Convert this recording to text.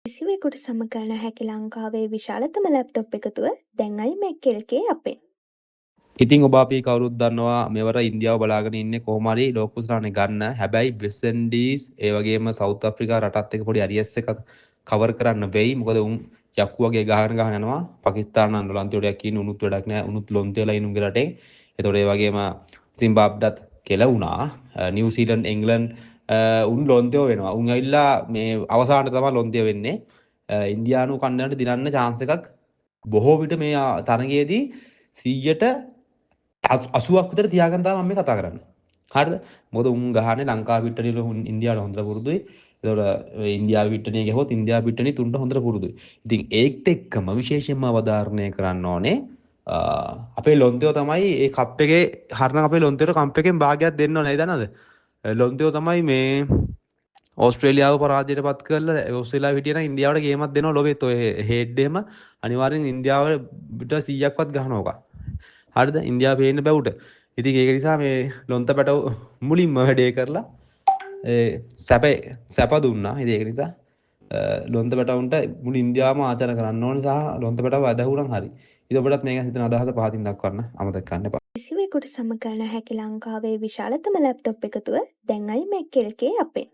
කිසිවෙකුට සමකරන හැකි ලංකාවේ විශාලතම ලැප්ටොප් එකතුව දැන් iMac LK අපෙන්. ඉතින් ඔබ අපි කවුරුත් දන්නවා මෙවර ඉන්දියාව බලාගෙන ඉන්නේ කොහොම හරි ලෝක කුසලානේ ගන්න. හැබැයි වෙස්ට් ඉන්ඩීස් ඒ වගේම සවුත් අප්‍රිකා රටත් එක්ක පොඩි අරියස් එකක් කවර් කරන්න වෙයි. මොකද උන් යක්කු වගේ ගහගෙන යනවා. පාකිස්තාන අන්දලන්තේ වඩයක් ඉන්න උනුත් වැඩක් නැහැ. උනුත් ලොන්තේලා ඉන්න උන්ගේ රටෙන්. ඒතකොට ඒ වගේම සිම්බාබ්ඩත් කෙලවුණා. නිව්සීලන්ත එංගලන්ත උන් ලොන්තයෝ වෙනවා. උන් ඇවිල්ලා මේ අවසානට තමයි ලොන්තය වෙන්නේ. ඉන්දියානු කණ්ඩායමට දිනන්න chance එකක් බොහෝ විට මේ තරගයේදී 80ක් විතර තියාගෙන තමයි මම මේ කතා කරන්නේ. හරිද? මොකද උන් ගහන්නේ ලංකාව පිට්ටනිය උන් ඉන්දියාවට හොඳට පුරුදුයි. ඒතකොට ඉන්දියාව පිට්ටනිය ගහුවොත් ඉන්දියාව පිට්ටනිය තුන්ට හොඳට පුරුදුයි. ඉතින් ඒත් එක්කම විශේෂයෙන්ම අවධාරණය කරන්න ඕනේ අපේ ලොන්තයෝ තමයි මේ කප් එකේ හරිනම් අපේ ලොන්තයට කප් එකෙන් භාගයක් දෙන්න ඕනේ නේද නේද? ලොන්තයෝ තමයි මේ ඕස්ට්‍රේලියාව පරාජයට පත් කරලා ඕස්ට්‍රේලියාව හිටියනම් ඉන්දියාවට ගේමක් දෙනවා ලොබෙත් ඔය හෙඩ් එකම අනිවාර්යෙන් ඉන්දියාව පිට 100ක්වත් ගහනවා. හරිද? ඉන්දියාව පේන්න බැවුට. ඉතින් ඒක නිසා මේ ලොන්ත පැටව මුලින්ම වැඩේ කරලා සැප දුන්නා. ඉතින් ඒක නිසා ලොන්ත පැටවුන්ට මුළු ඉන්දියාවම ආචාර කරන්න ඕනේ සහ ලොන්ත පැටව අදහුණම් හරි. ඉතින් ඔබටත් මේක හිතන අදහස පහතින් දක්වන්න අමතක කරන්න එපා. කිසිවෙකුට සමකරන හැකි ලංකාවේ විශාලතම ලැප්ටොප් එකතුව දැන් iMac LK අපෙන්.